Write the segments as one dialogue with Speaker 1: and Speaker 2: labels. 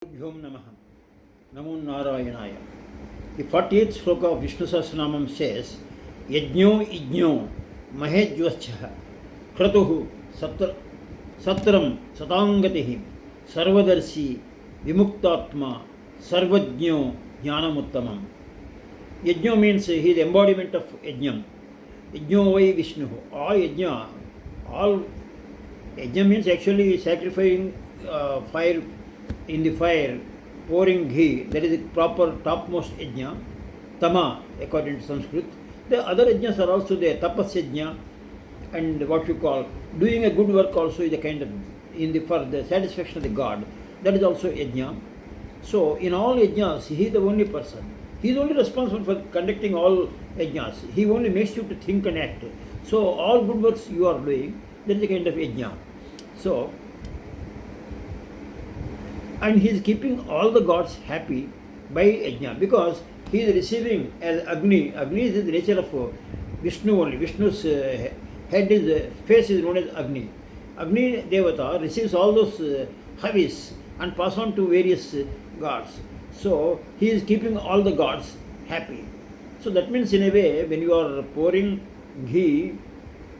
Speaker 1: Bhyom Namah. Namo Narayanaya. The 48th sloka of Vishnu Sahasranamam says, Yajno igna Mahejnascha Kratos Satram Satamgati Sarvadarsi Vimuktatma Sarvajno Jnana.uttamam. Yajno means he is the embodiment of Yajnam. Yajno vai Vishnu. All Yajna means actually sacrificing fire in the fire, pouring ghee. That is the proper topmost yajna. Tama, according to Sanskrit. The other yajnas are also there. Tapas yajna and what you call doing a good work also is a kind of for the satisfaction of the God. That is also yajna. So in all yajnas, he is the only person. He is only responsible for conducting all yajnas. He only makes you to think and act. So all good works you are doing, that is a kind of yajna. So, and he is keeping all the gods happy by yajna because he is receiving as Agni. Agni is the nature of Vishnu only. Vishnu's face is known as Agni. Agni Devata receives all those havis and pass on to various gods. So he is keeping all the gods happy. So that means in a way when you are pouring ghee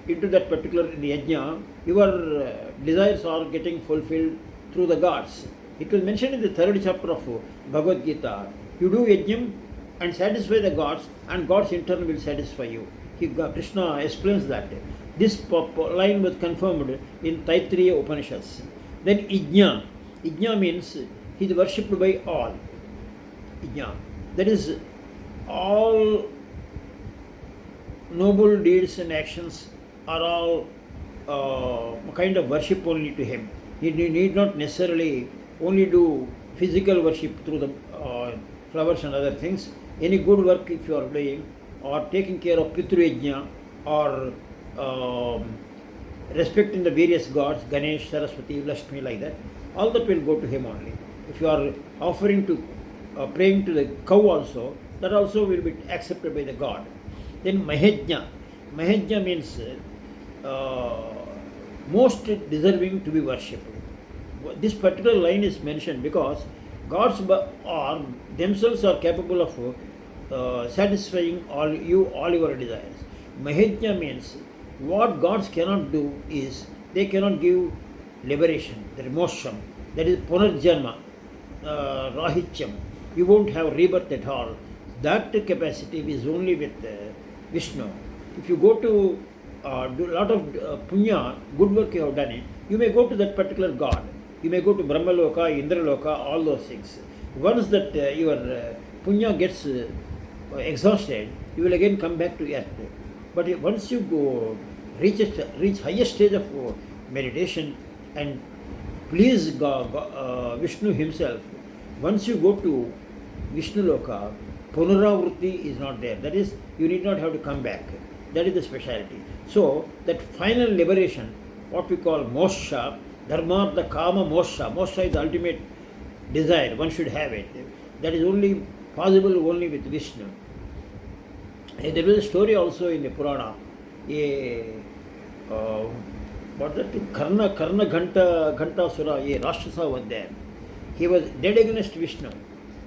Speaker 1: into that particular yajna, your desires are getting fulfilled through the gods. It was mentioned in the third chapter of Bhagavad Gita. You do yajnam and satisfy the gods, and gods in turn will satisfy you. Krishna explains that. This line was confirmed in Taittiriya Upanishads. Then igna. Igna means he is worshipped by all. Igna. That is, all noble deeds and actions are all kind of worship only to him. He need not necessarily only do physical worship through the flowers and other things. Any good work if you are doing, or taking care of Pitru Yajna, or respecting the various gods, Ganesh, Saraswati, Lakshmi, like that, all that will go to him only. If you are offering to, praying to the cow also, that also will be accepted by the god. Then Mahejna. Mahejna means most deserving to be worshipped. This particular line is mentioned because gods are themselves are capable of satisfying all your desires. Mahejna means what gods cannot do is they cannot give liberation, the moksha, that is punarjanma, rahityam. You won't have rebirth at all. That capacity is only with Vishnu. If you go to do a lot of punya, good work you have done it, you may go to that particular god. You may go to Brahmaloka, Indraloka, all those things. Once that your punya gets exhausted, you will again come back to earth. But once you go reach highest stage of meditation and please Vishnu himself, once you go to Vishnu Loka, Punaravrutti is not there. That is, you need not have to come back. That is the speciality. So, that final liberation, what we call moksha, dharmartha kama moksha. Moksha is the ultimate desire. One should have it. That is only possible only with Vishnu. And there was a story also in the Purana. What that? Karna Ghantasura, a Rakshasa was there. He was dead against Vishnu.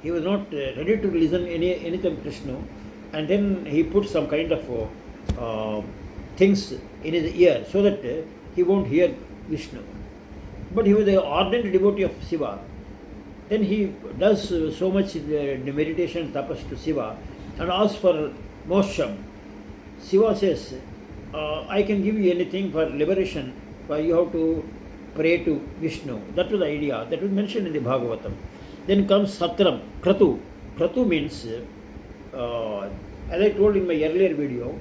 Speaker 1: He was not ready to listen anything Krishna, and then he put some kind of things in his ear so that he won't hear Vishnu. But he was an ardent devotee of Shiva. Then he does so much meditation, tapas to Shiva, and asks for moksha. Shiva says, I can give you anything for liberation, but you have to pray to Vishnu. That was the idea. That was mentioned in the Bhagavatam. Then comes Satram, Kratu. Kratu means, as I told in my earlier video,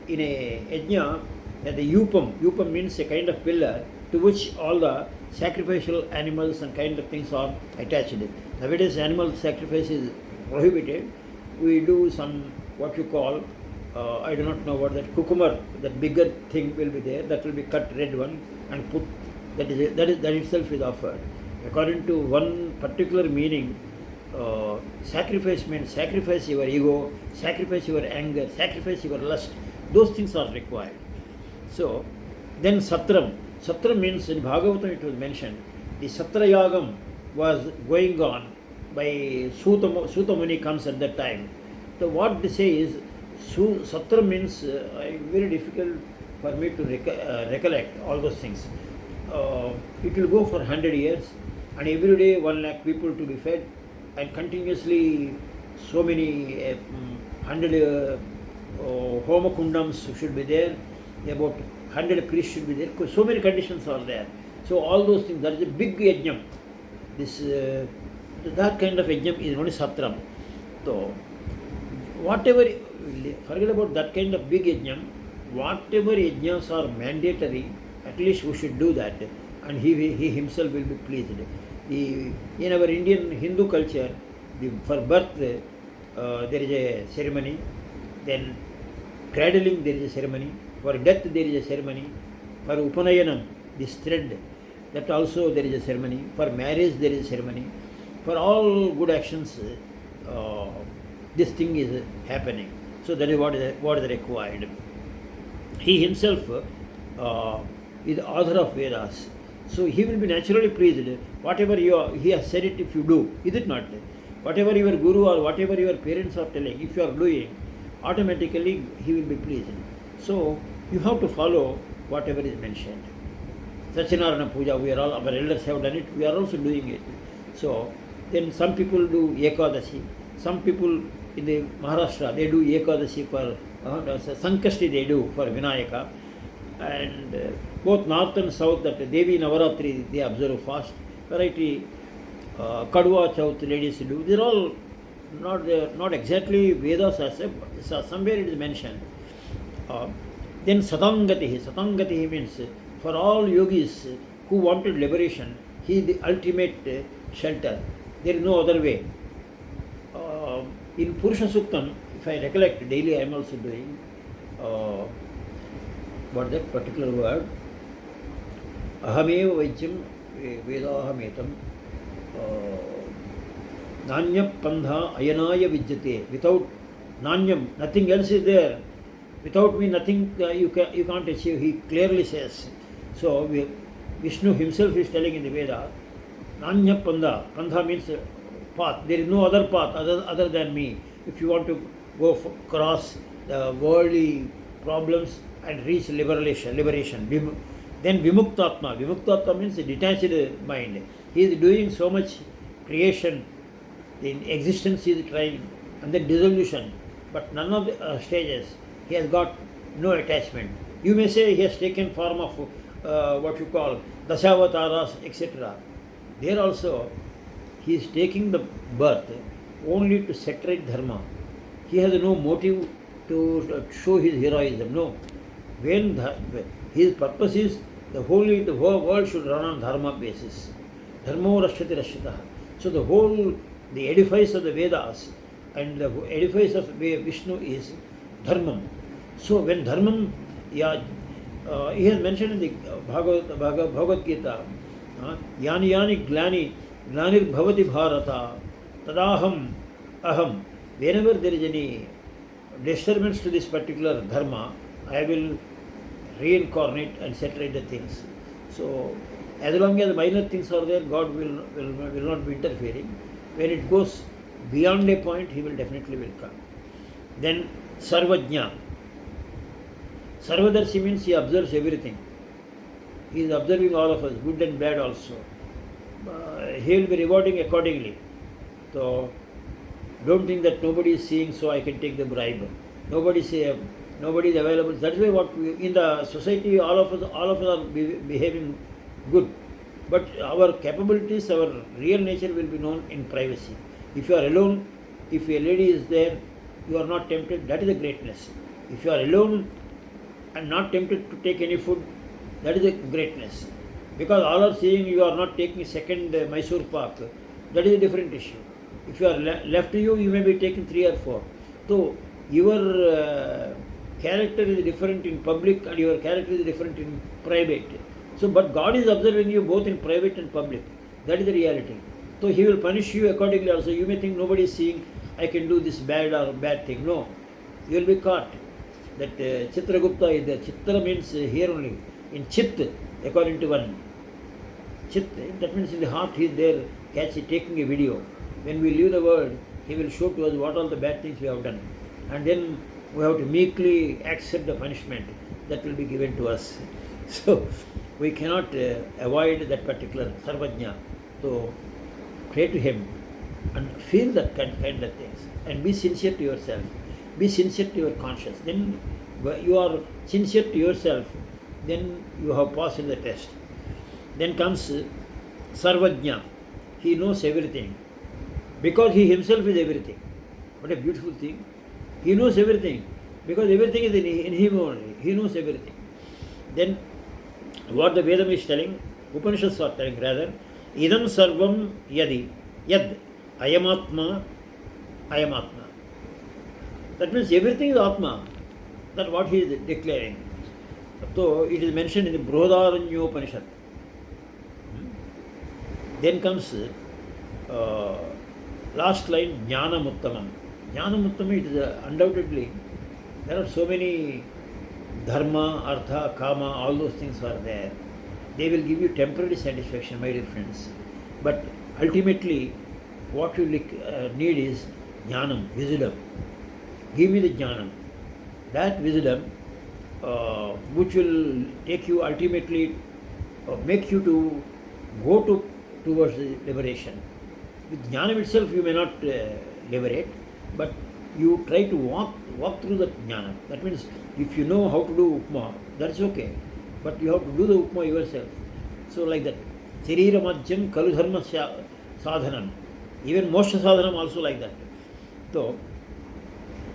Speaker 1: in a yajna, that the yupam means a kind of pillar to which all the sacrificial animals and kind of things are attached. Nowadays animal sacrifice is prohibited. We do some, what you call, I do not know what that, cucumber, that bigger thing will be there, that will be cut red one and put, that itself is offered. According to one particular meaning, sacrifice means sacrifice your ego, sacrifice your anger, sacrifice your lust. Those things are required. So, then Satram. Satram means in Bhagavatam it was mentioned, the Satrayagam was going on by Suta Muni comes at that time. So what they say is, Satram means very difficult for me to recollect all those things. It will go for 100 years, and every day 1 lakh people to be fed, and continuously so many 100 homa kundams should be there, about 100 priests should be there. So many conditions are there. So all those things, that is a big yajnam. This that kind of yajnam is only Satram. So whatever, forget about that kind of big yajnam, whatever yajnas are mandatory, at least we should do that, and he himself will be pleased. In our Indian Hindu culture, for birth there is a ceremony, then cradling there is a ceremony, for death there is a ceremony, for upanayanam, this thread, that also there is a ceremony, for marriage there is a ceremony, for all good actions this thing is happening. So that is what is required. He himself is the author of Vedas. So he will be naturally pleased. Whatever he has said it, if you do, is it not? Whatever your guru or whatever your parents are telling, if you are doing, automatically he will be pleased. So you have to follow whatever is mentioned. Satyanarayana Puja, our elders have done it, we are also doing it. So then some people do Ekadashi, some people in the Maharashtra, they do Ekadashi for Sankashti, they do for Vinayaka, and both north and south, that Devi Navaratri they observe fast, variety Kadwa Chauth ladies do. These are all not exactly Vedas as somewhere it is mentioned. Then Satamgati means for all yogis who wanted liberation, he is the ultimate shelter. There is no other way. In Purusha Suktam, if I recollect, daily I am also doing what that particular word, Ahameva Vajjam Vedahametam Nanya Pandha Ayanaya Vijjate. Without Nanyam, nothing else is there. Without me, nothing you can't achieve, he clearly says. So Vishnu himself is telling in the Veda, Nanya Pandha. Pandha means path. There is no other path other than me. If you want to go cross the worldly problems and reach liberation. Then Vimuktatma. Vimuktatma means a detached mind. He is doing so much creation, the existence he is trying, and then dissolution. But none of the stages, he has got no attachment. You may say he has taken form of what you call Dasavataras, etc. There also, he is taking the birth only to saturate dharma. He has no motive to show his heroism. No. His purpose is the whole world should run on dharma basis. Dharmo rashyati rashyatah. So the edifice of the Vedas and the edifice of Vishnu is dharmam. So when dharmam, he has mentioned in the Bhagavad Gita, yani yani glanir bhavati bharata tadaham aham. Whenever there is any disturbance to this particular dharma, I will reincarnate and separate the things. So as long as minor things are there, God will not be interfering. When it goes beyond a point, he will definitely come. Then Sarvajno. Sarvadarsi means he observes everything. He is observing all of us, good and bad also. He will be rewarding accordingly. So don't think that nobody is seeing, so I can take the bribe. Nobody is available. That's why in the society, all of us are behaving good. But our capabilities, our real nature will be known in privacy. If you are alone, if a lady is there, you are not tempted, that is a greatness. If you are alone and not tempted to take any food, that is a greatness. Because all are saying you are not taking second Mysore Pak, that is a different issue. If you are left to you may be taking 3 or 4. So your character is different in public and your character is different in private. So, but God is observing you both in private and public. That is the reality. So he will punish you accordingly also. You may think nobody is seeing, I can do this bad or bad thing. No, you will be caught. That Chitragupta is there. Chitra means here only. In Chit, according to one. Chit, that means in the heart he is there. taking a video. When we leave the world, he will show to us what all the bad things we have done. And then we have to meekly accept the punishment that will be given to us. So we cannot avoid that particular Sarvajno. So pray to him and feel that kind of things. And be sincere to yourself. Be sincere to your conscience. Then you are sincere to yourself, then you have passed the test. Then comes Sarvajno. He knows everything. Because he himself is everything. What a beautiful thing. He knows everything. Because everything is in him only. He knows everything. Then what the Vedam is telling, Upanishads are telling rather, idam sarvam yad ayamatma. That means everything is Atma. That's what he is declaring. So it is mentioned in the Brihadaranyupanishad. Then comes last line, Jnana.uttamam. Jnana.uttamam, it is undoubtedly, there are so many dharma, artha, kama, all those things are there. They will give you temporary satisfaction, my dear friends. But ultimately, what you need is jnanam, wisdom. Give me the jnanam. That wisdom, which will take you ultimately, make you to go towards the liberation. With jnanam itself, you may not liberate, but you try to walk through the jnana. That means if you know how to do upma, that's okay. But you have to do the upma yourself. So like that. Sharira madhyam kalu dharma sadhanam. Even moksha sadhanam also like that. So,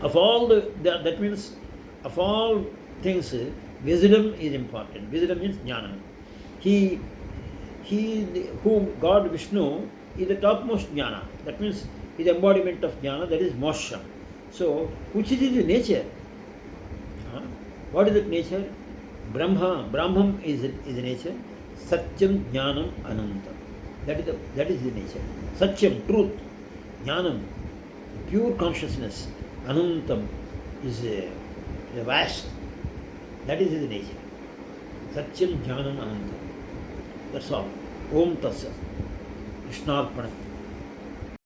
Speaker 1: of all that means of all things, wisdom is important. Wisdom means jnana. He whom God Vishnu is the topmost jnana. That means his embodiment of jnana, that is moksha. So, which is his nature? What is that nature? Brahman is nature. Satyam, Jnanam, Anantam. That is the nature. Satyam, truth. Jnanam, pure consciousness. Anantam is the vast. That is his nature. Satyam, Jnanam, Anantam. That's all. Om Tatsat. Krishnarpana.